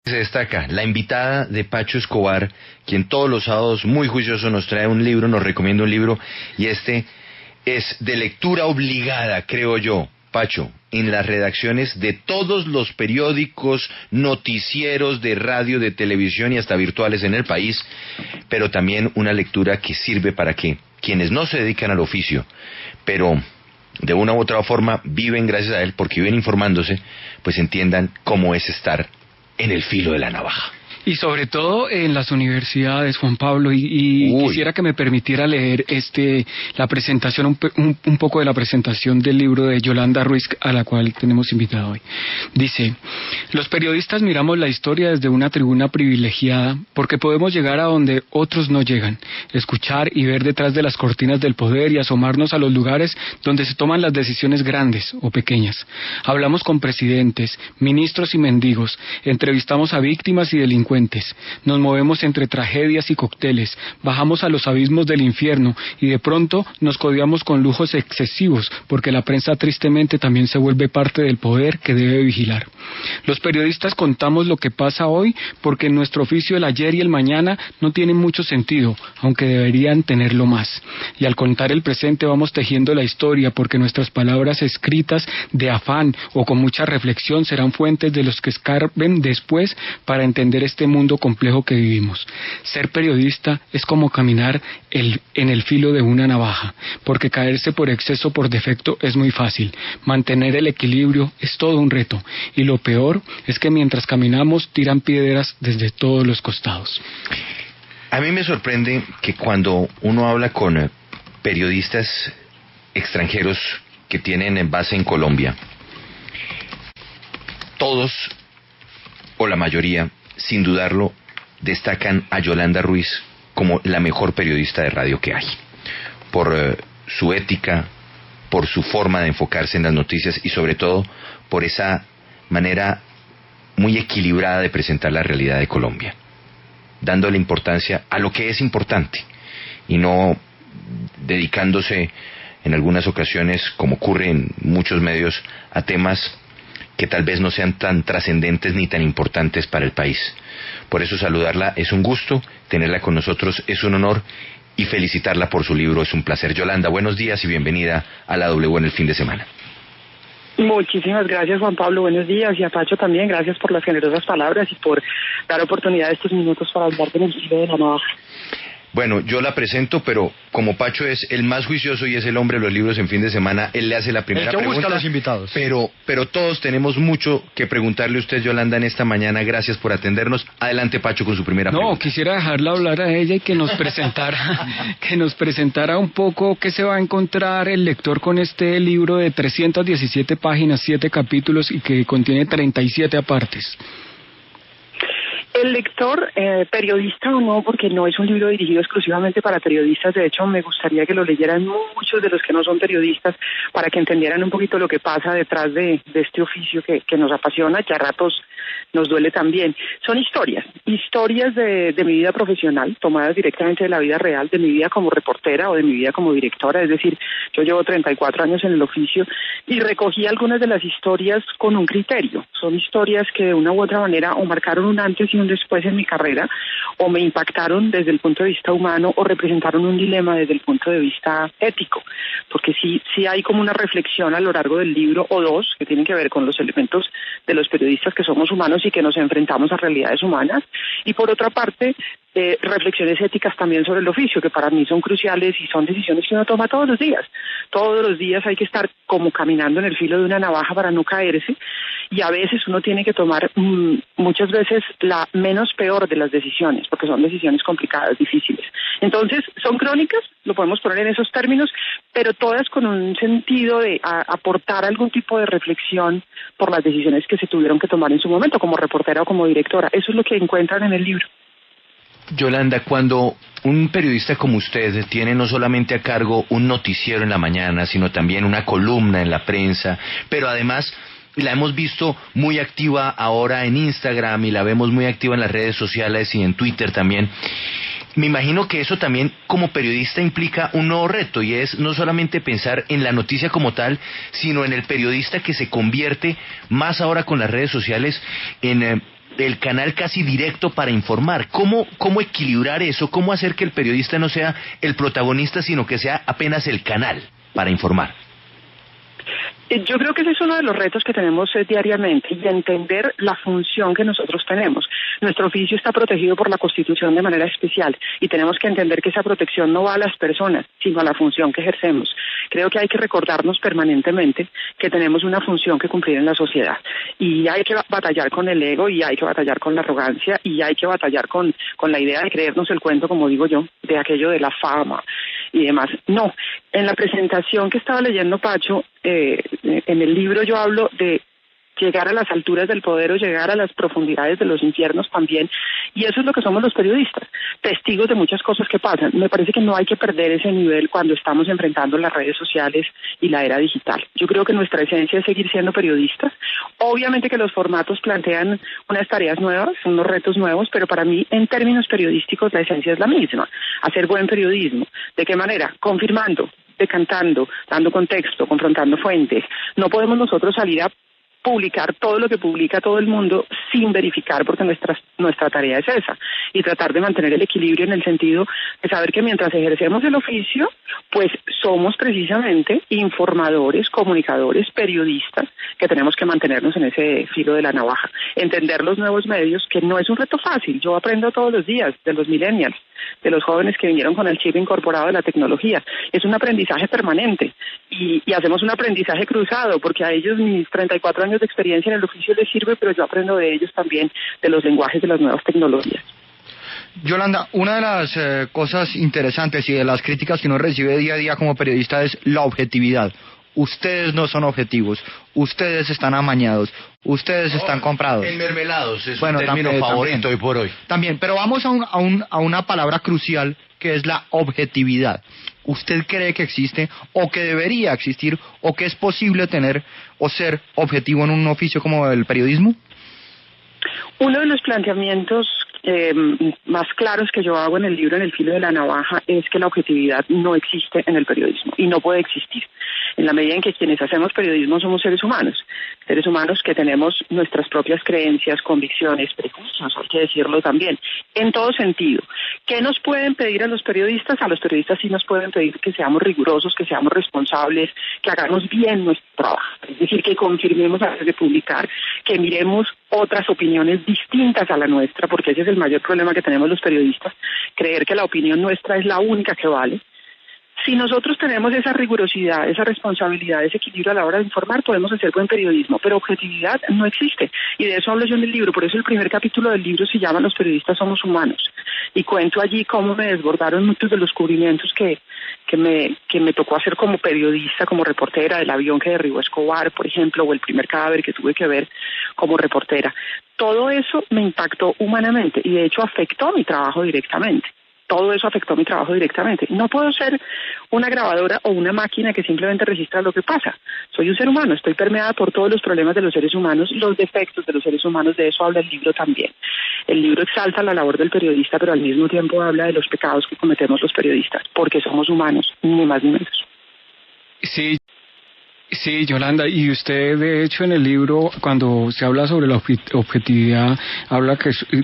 Se destaca la invitada de Pacho Escobar, quien todos los sábados muy juicioso nos trae un libro, nos recomienda un libro, y este es de lectura obligada, creo yo, Pacho, en las redacciones de todos los periódicos, noticieros de radio, de televisión y hasta virtuales en el país, pero también una lectura que sirve para que quienes no se dedican al oficio, pero de una u otra forma viven gracias a él, porque viven informándose, pues entiendan cómo es estar en el filo de la navaja. Y sobre todo en las universidades, Juan Pablo, y quisiera que me permitiera leer la presentación, un poco de la presentación del libro de Yolanda Ruiz, a la cual tenemos invitado hoy. Dice: los periodistas miramos la historia desde una tribuna privilegiada porque podemos llegar a donde otros no llegan, escuchar y ver detrás de las cortinas del poder y asomarnos a los lugares donde se toman las decisiones grandes o pequeñas. Hablamos con presidentes, ministros y mendigos, entrevistamos a víctimas y delincuentes. Nos movemos entre tragedias y cócteles, bajamos a los abismos del infierno y de pronto nos codeamos con lujos excesivos, porque la prensa tristemente también se vuelve parte del poder que debe vigilar. Los periodistas contamos lo que pasa hoy porque en nuestro oficio el ayer y el mañana no tienen mucho sentido, aunque deberían tenerlo más. Y al contar el presente vamos tejiendo la historia, porque nuestras palabras escritas de afán o con mucha reflexión serán fuentes de los que escarben después para entender este mundo complejo que vivimos. Ser periodista es como caminar en el filo de una navaja, porque caerse por exceso o por defecto es muy fácil. Mantener el equilibrio es todo un reto, y lo peor es que mientras caminamos tiran piedras desde todos los costados. A mí me sorprende que cuando uno habla con periodistas extranjeros que tienen base en Colombia, todos o la mayoría, sin dudarlo, destacan a Yolanda Ruiz como la mejor periodista de radio que hay, por su ética, por su forma de enfocarse en las noticias y sobre todo por esa manera muy equilibrada de presentar la realidad de Colombia, dándole importancia a lo que es importante y no dedicándose en algunas ocasiones, como ocurre en muchos medios, a temas que tal vez no sean tan trascendentes ni tan importantes para el país. Por eso saludarla es un gusto, tenerla con nosotros es un honor, y felicitarla por su libro es un placer. Yolanda, buenos días y bienvenida a la W en el fin de semana. Muchísimas gracias, Juan Pablo, buenos días, y a Pacho también, gracias por las generosas palabras y por dar oportunidad de estos minutos para hablar del filo de la navaja. Bueno, yo la presento, pero como Pacho es el más juicioso y es el hombre de los libros en fin de semana, él le hace la primera pregunta. Busca a los invitados. Pero todos tenemos mucho que preguntarle a usted, Yolanda, en esta mañana. Gracias por atendernos. Adelante, Pacho, con su primera pregunta. No, quisiera dejarla hablar a ella y que nos presentara un poco qué se va a encontrar el lector con este libro de 317 páginas, 7 capítulos y que contiene 37 apartes. El lector, periodista o no, porque no es un libro dirigido exclusivamente para periodistas, de hecho me gustaría que lo leyeran muchos de los que no son periodistas para que entendieran un poquito lo que pasa detrás de este oficio que nos apasiona, que a ratos nos duele también. Son historias de mi vida profesional, tomadas directamente de la vida real, de mi vida como reportera o de mi vida como directora, es decir, yo llevo 34 años en el oficio y recogí algunas de las historias con un criterio. Son historias que de una u otra manera o marcaron un antes y un después en mi carrera, o me impactaron desde el punto de vista humano, o representaron un dilema desde el punto de vista ético, porque sí hay como una reflexión a lo largo del libro, o dos, que tienen que ver con los elementos de los periodistas que somos humanos y que nos enfrentamos a realidades humanas, y por otra parte, reflexiones éticas también sobre el oficio, que para mí son cruciales y son decisiones que uno toma todos los días. Todos los días hay que estar como caminando en el filo de una navaja para no caerse, y a veces uno tiene que tomar muchas veces la menos peor de las decisiones, porque son decisiones complicadas, difíciles. Entonces, son crónicas, lo podemos poner en esos términos, pero todas con un sentido de aportar algún tipo de reflexión por las decisiones que se tuvieron que tomar en su momento, como reportera o como directora. Eso es lo que encuentran en el libro. Yolanda, cuando un periodista como usted tiene no solamente a cargo un noticiero en la mañana, sino también una columna en la prensa, pero además la hemos visto muy activa ahora en Instagram y la vemos muy activa en las redes sociales y en Twitter también, me imagino que eso también como periodista implica un nuevo reto, y es no solamente pensar en la noticia como tal, sino en el periodista que se convierte, más ahora con las redes sociales, en el canal casi directo para informar. ¿Cómo equilibrar eso? ¿Cómo hacer que el periodista no sea el protagonista, sino que sea apenas el canal para informar? Yo creo que ese es uno de los retos que tenemos diariamente, y entender la función que nosotros tenemos. Nuestro oficio está protegido por la Constitución de manera especial, y tenemos que entender que esa protección no va a las personas, sino a la función que ejercemos. Creo que hay que recordarnos permanentemente que tenemos una función que cumplir en la sociedad, y hay que batallar con el ego, y hay que batallar con la arrogancia, y hay que batallar con la idea de creernos el cuento, como digo yo, de aquello de la fama y demás. No, en la presentación que estaba leyendo Pacho, en el libro yo hablo de llegar a las alturas del poder o llegar a las profundidades de los infiernos también, y eso es lo que somos los periodistas, testigos de muchas cosas que pasan. Me parece que no hay que perder ese nivel cuando estamos enfrentando las redes sociales y la era digital. Yo creo que nuestra esencia es seguir siendo periodistas. Obviamente que los formatos plantean unas tareas nuevas, unos retos nuevos, pero para mí, en términos periodísticos, la esencia es la misma: hacer buen periodismo. ¿De qué manera? Confirmando, decantando, dando contexto, confrontando fuentes. No podemos nosotros salir a publicar todo lo que publica todo el mundo sin verificar, porque nuestra tarea es esa, y tratar de mantener el equilibrio en el sentido de saber que mientras ejercemos el oficio, pues somos precisamente informadores, comunicadores, periodistas, que tenemos que mantenernos en ese filo de la navaja, entender los nuevos medios, que no es un reto fácil. Yo aprendo todos los días de los millennials, de los jóvenes que vinieron con el chip incorporado de la tecnología. Es un aprendizaje permanente, y hacemos un aprendizaje cruzado, porque a ellos mis 34 años de experiencia en el oficio les sirve, pero yo aprendo de ellos también, de los lenguajes de las nuevas tecnologías. Yolanda, una de las cosas interesantes y de las críticas que uno recibe día a día como periodista es la objetividad. Ustedes no son objetivos, ustedes están amañados, ustedes están comprados. Enmermelados, es un término favorito hoy por hoy. También, pero vamos a una palabra crucial, que es la objetividad. ¿Usted cree que existe, o que debería existir, o que es posible tener o ser objetivo en un oficio como el periodismo? Uno de los planteamientos más claros que yo hago en el libro, En el filo de la navaja, es que la objetividad no existe en el periodismo y no puede existir, en la medida en que quienes hacemos periodismo somos seres humanos que tenemos nuestras propias creencias, convicciones, prejuicios, hay que decirlo también, en todo sentido. ¿Qué nos pueden pedir a los periodistas? A los periodistas sí nos pueden pedir que seamos rigurosos, que seamos responsables, que hagamos bien nuestro trabajo, es decir, que confirmemos antes de publicar, que miremos otras opiniones distintas a la nuestra, porque ese es el mayor problema que tenemos los periodistas, creer que la opinión nuestra es la única que vale. Si nosotros tenemos esa rigurosidad, esa responsabilidad, ese equilibrio a la hora de informar, podemos hacer buen periodismo, pero objetividad no existe, y de eso hablo yo en el libro. Por eso el primer capítulo del libro se llama Los periodistas somos humanos, y cuento allí cómo me desbordaron muchos de los cubrimientos que me tocó hacer como periodista, como reportera, del avión que derribó Escobar, por ejemplo, o el primer cadáver que tuve que ver como reportera. Todo eso me impactó humanamente, y de hecho afectó mi trabajo directamente. Todo eso afectó mi trabajo directamente. No puedo ser una grabadora o una máquina que simplemente registra lo que pasa. Soy un ser humano, estoy permeada por todos los problemas de los seres humanos, los defectos de los seres humanos. De eso habla el libro también. El libro exalta la labor del periodista, pero al mismo tiempo habla de los pecados que cometemos los periodistas, porque somos humanos, ni más ni menos. Sí, Yolanda, y usted de hecho en el libro, cuando se habla sobre la objetividad,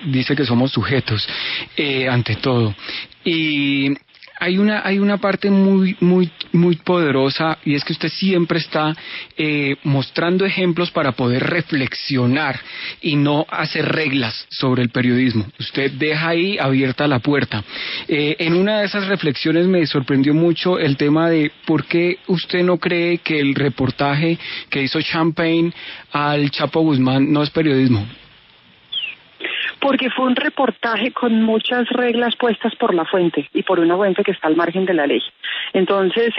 dice que somos sujetos ante todo, y hay una parte muy poderosa, y es que usted siempre está mostrando ejemplos para poder reflexionar y no hacer reglas sobre el periodismo. Usted deja ahí abierta la puerta. En una de esas reflexiones me sorprendió mucho el tema de por qué usted no cree que el reportaje que hizo Champagne al Chapo Guzmán no es periodismo. Porque fue un reportaje con muchas reglas puestas por la fuente, y por una fuente que está al margen de la ley. Entonces,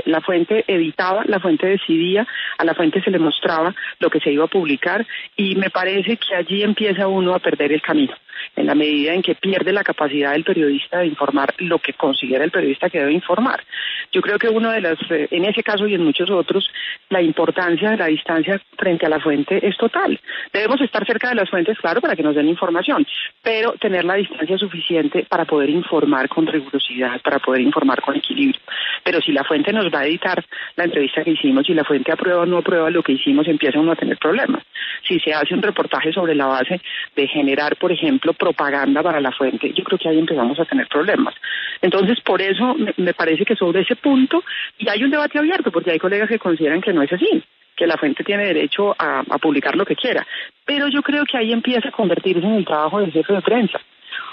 la fuente editaba, la fuente decidía, a la fuente se le mostraba lo que se iba a publicar, y me parece que allí empieza uno a perder el camino, en la medida en que pierde la capacidad del periodista de informar lo que considera el periodista que debe informar. Yo creo que en ese caso y en muchos otros, la importancia de la distancia frente a la fuente es total. Debemos estar cerca de las fuentes, claro, para que nos den información, pero tener la distancia suficiente para poder informar con rigurosidad, para poder informar con equilibrio. Pero si la fuente nos va a editar la entrevista que hicimos, si la fuente aprueba o no aprueba lo que hicimos, empieza uno a tener problemas. Si se hace un reportaje sobre la base de generar, por ejemplo, propaganda para la fuente, yo creo que ahí empezamos a tener problemas. Entonces, por eso me parece que sobre ese punto, y hay un debate abierto, porque hay colegas que consideran que no es así, que la fuente tiene derecho a publicar lo que quiera. Pero yo creo que ahí empieza a convertirse en el trabajo del jefe de prensa.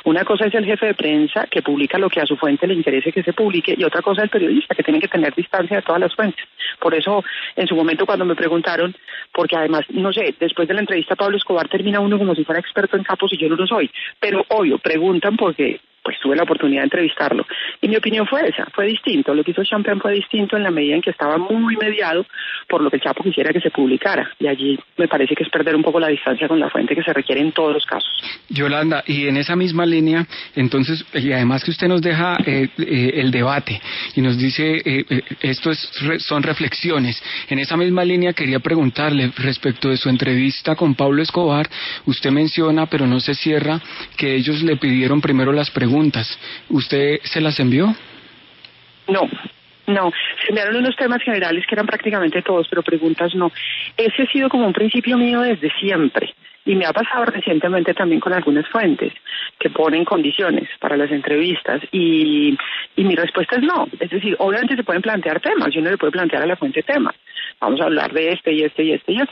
Una cosa es el jefe de prensa que publica lo que a su fuente le interese que se publique, y otra cosa es el periodista que tiene que tener distancia de todas las fuentes. Por eso, en su momento cuando me preguntaron, porque además, no sé, después de la entrevista a Pablo Escobar termina uno como si fuera experto en capos y yo no lo soy, pero obvio, preguntan porque pues tuve la oportunidad de entrevistarlo. Y mi opinión fue esa, fue distinto. Lo que hizo Champagne fue distinto en la medida en que estaba muy mediado por lo que el Chapo quisiera que se publicara. Y allí me parece que es perder un poco la distancia con la fuente que se requiere en todos los casos. Yolanda, y en esa misma línea, entonces, y además que usted nos deja el debate y nos dice, son reflexiones. En esa misma línea quería preguntarle respecto de su entrevista con Pablo Escobar. Usted menciona, pero no se cierra, que ellos le pidieron primero las preguntas. ¿Usted se las envió? No, se enviaron unos temas generales que eran prácticamente todos, pero preguntas no. Ese ha sido como un principio mío desde siempre. Y me ha pasado recientemente también con algunas fuentes que ponen condiciones para las entrevistas y mi respuesta es no. Es decir, obviamente se pueden plantear temas, y uno le puede plantear a la fuente temas. Vamos a hablar de este y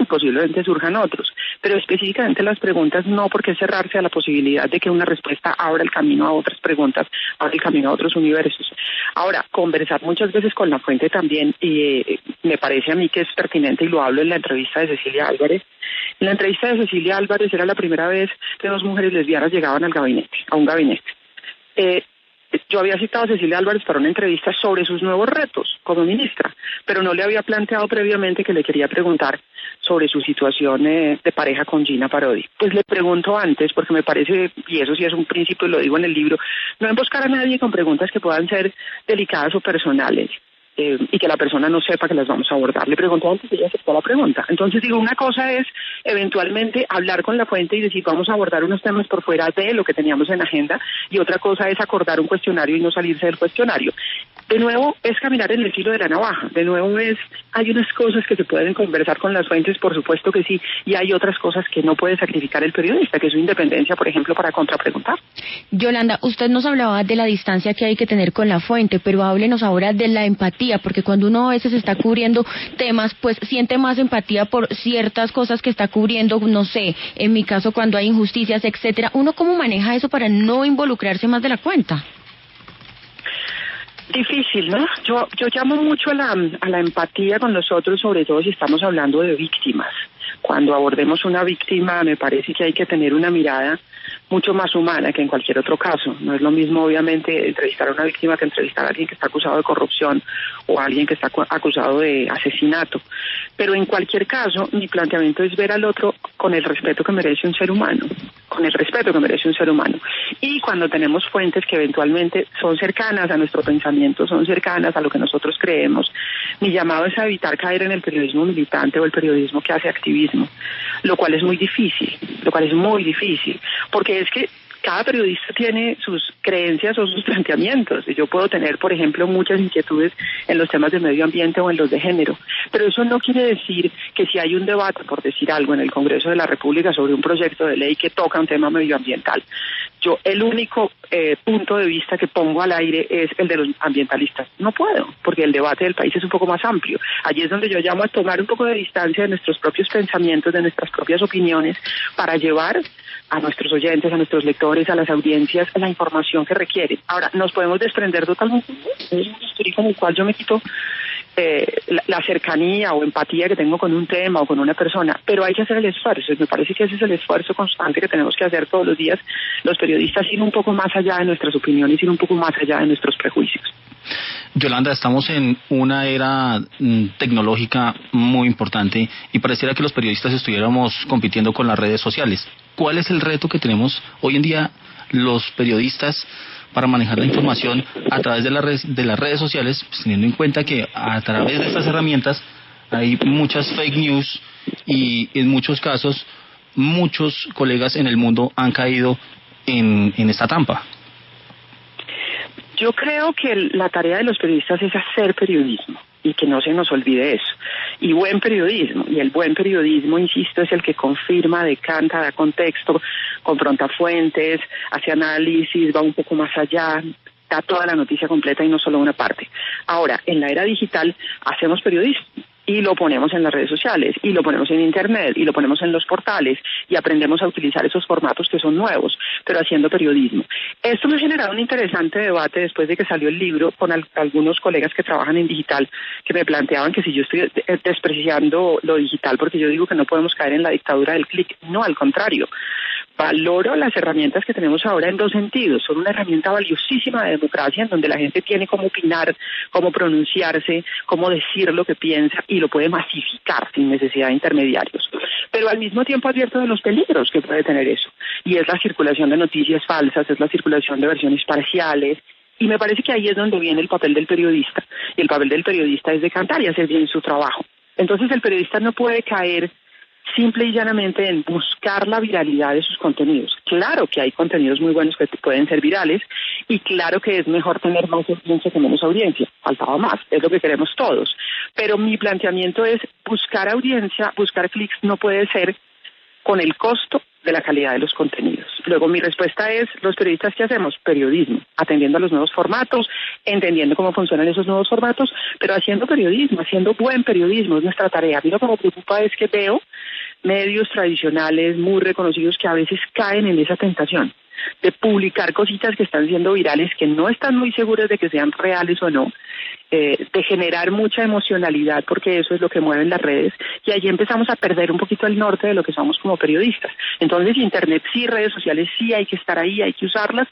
posiblemente surjan otros. Pero específicamente las preguntas no, porque es cerrarse a la posibilidad de que una respuesta abra el camino a otras preguntas, abra el camino a otros universos. Ahora, conversar muchas veces con la fuente también, me parece a mí que es pertinente, y lo hablo en la entrevista de Cecilia Álvarez. En la entrevista de Cecilia Álvarez era la primera vez que 2 mujeres lesbianas llegaban a un gabinete. Yo había citado a Cecilia Álvarez para una entrevista sobre sus nuevos retos como ministra, pero no le había planteado previamente que le quería preguntar sobre su situación de pareja con Gina Parodi. Pues le pregunto antes, porque me parece, y eso sí es un principio y lo digo en el libro, no emboscar a nadie con preguntas que puedan ser delicadas o personales. Y que la persona no sepa que las vamos a abordar. Le preguntó antes y ella aceptó la pregunta. Entonces digo, una cosa es eventualmente hablar con la fuente y decir vamos a abordar unos temas por fuera de lo que teníamos en agenda, y otra cosa es acordar un cuestionario y no salirse del cuestionario. De nuevo es caminar en el filo de la navaja. De nuevo hay unas cosas que se pueden conversar con las fuentes, por supuesto que sí, y hay otras cosas que no puede sacrificar el periodista, que es su independencia, por ejemplo, para contrapreguntar. Yolanda, usted nos hablaba de la distancia que hay que tener con la fuente, pero háblenos ahora de la empatía, porque cuando uno a veces está cubriendo temas, pues siente más empatía por ciertas cosas que está cubriendo, no sé, en mi caso cuando hay injusticias, etcétera. ¿Uno cómo maneja eso para no involucrarse más de la cuenta? Difícil, ¿no? Yo llamo mucho a la empatía con nosotros, sobre todo si estamos hablando de víctimas. Cuando abordemos una víctima, me parece que hay que tener una mirada mucho más humana que en cualquier otro caso. No es lo mismo, obviamente, entrevistar a una víctima que entrevistar a alguien que está acusado de corrupción o a alguien que está acusado de asesinato. Pero en cualquier caso, mi planteamiento es ver al otro con el respeto que merece un ser humano, Y cuando tenemos fuentes que eventualmente son cercanas a nuestro pensamiento, son cercanas a lo que nosotros creemos, mi llamado es a evitar caer en el periodismo militante o el periodismo que hace activismo, lo cual es muy difícil, porque es que cada periodista tiene sus creencias o sus planteamientos, y yo puedo tener, por ejemplo, muchas inquietudes en los temas de medio ambiente o en los de género, pero eso no quiere decir que si hay un debate, por decir algo, en el Congreso de la República sobre un proyecto de ley que toca un tema medioambiental, yo el único punto de vista que pongo al aire es el de los ambientalistas. No puedo, porque el debate del país es un poco más amplio. Allí es donde yo llamo a tomar un poco de distancia de nuestros propios pensamientos, de nuestras propias opiniones, para llevar a nuestros oyentes, a nuestros lectores, a las audiencias, la información que requieren. Ahora, nos podemos desprender totalmente de un bisturí con el cual yo me quito la cercanía o empatía que tengo con un tema o con una persona, pero hay que hacer el esfuerzo, y me parece que ese es el esfuerzo constante que tenemos que hacer todos los días los periodistas, ir un poco más allá de nuestras opiniones, ir un poco más allá de nuestros prejuicios. Yolanda, estamos en una era tecnológica muy importante y pareciera que los periodistas estuviéramos compitiendo con las redes sociales. ¿Cuál es el reto que tenemos hoy en día los periodistas para manejar la información a través de las redes sociales, pues teniendo en cuenta que a través de estas herramientas hay muchas fake news y en muchos casos muchos colegas en el mundo han caído en esta trampa? Yo creo que la tarea de los periodistas es hacer periodismo y que no se nos olvide eso. Y buen periodismo, y el buen periodismo, insisto, es el que confirma, decanta, da contexto, confronta fuentes, hace análisis, va un poco más allá, da toda la noticia completa y no solo una parte. Ahora, en la era digital hacemos periodismo y lo ponemos en las redes sociales, y lo ponemos en internet, y lo ponemos en los portales, y aprendemos a utilizar esos formatos que son nuevos, pero haciendo periodismo. Esto me ha generado un interesante debate después de que salió el libro con algunos colegas que trabajan en digital, que me planteaban que si yo estoy despreciando lo digital, porque yo digo que no podemos caer en la dictadura del clic. No, al contrario. Valoro las herramientas que tenemos ahora en dos sentidos. Son una herramienta valiosísima de democracia en donde la gente tiene cómo opinar, cómo pronunciarse, cómo decir lo que piensa y lo puede masificar sin necesidad de intermediarios. Pero al mismo tiempo advierto de los peligros que puede tener eso. Y es la circulación de noticias falsas, es la circulación de versiones parciales. Y me parece que ahí es donde viene el papel del periodista. Y el papel del periodista es decantar y hacer bien su trabajo. Entonces el periodista no puede caer simple y llanamente en buscar la viralidad de sus contenidos. Claro que hay contenidos muy buenos que pueden ser virales y claro que es mejor tener más audiencia que menos audiencia. Faltaba más, es lo que queremos todos. Pero mi planteamiento es buscar audiencia, buscar clics no puede ser con el costo de la calidad de los contenidos. Luego mi respuesta es, los periodistas, ¿qué hacemos? Periodismo, atendiendo a los nuevos formatos, entendiendo cómo funcionan esos nuevos formatos, pero haciendo periodismo, haciendo buen periodismo, es nuestra tarea. A mí lo que me preocupa es que veo medios tradicionales muy reconocidos que a veces caen en esa tentación de publicar cositas que están siendo virales, que no están muy seguros de que sean reales o no, de generar mucha emocionalidad, porque eso es lo que mueven las redes, y allí empezamos a perder un poquito el norte de lo que somos como periodistas. Entonces, internet sí, redes sociales sí, hay que estar ahí, hay que usarlas,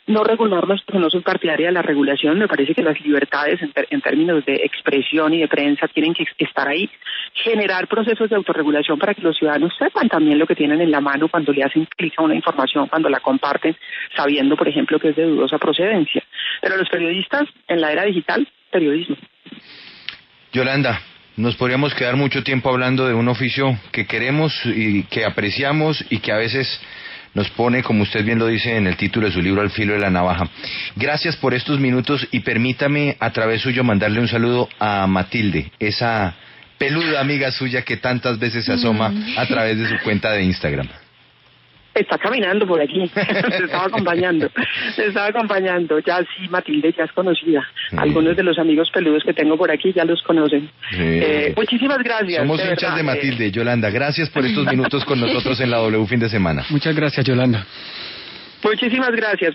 no regularlas, porque no soy partidaria de la regulación. Me parece que las libertades en términos de expresión y de prensa tienen que estar ahí, generar procesos de autorregulación para que los ciudadanos sepan también lo que tienen en la mano cuando le hacen clic a una información, cuando la comparten, sabiendo, por ejemplo, que es de dudosa procedencia. Pero los periodistas, en la era digital, periodismo. Yolanda, nos podríamos quedar mucho tiempo hablando de un oficio que queremos y que apreciamos y que a veces nos pone, como usted bien lo dice en el título de su libro, al filo de la navaja. Gracias por estos minutos y permítame a través suyo mandarle un saludo a Matilde, esa peluda amiga suya que tantas veces se asoma a través de su cuenta de Instagram. Está caminando por aquí, se estaba acompañando. Ya sí, Matilde ya es conocida. Algunos de los amigos peludos que tengo por aquí ya los conocen. Muchísimas gracias. Somos hinchas de Matilde. Yolanda, gracias por estos minutos con nosotros en la W Fin de Semana. Muchas gracias, Yolanda. Muchísimas gracias.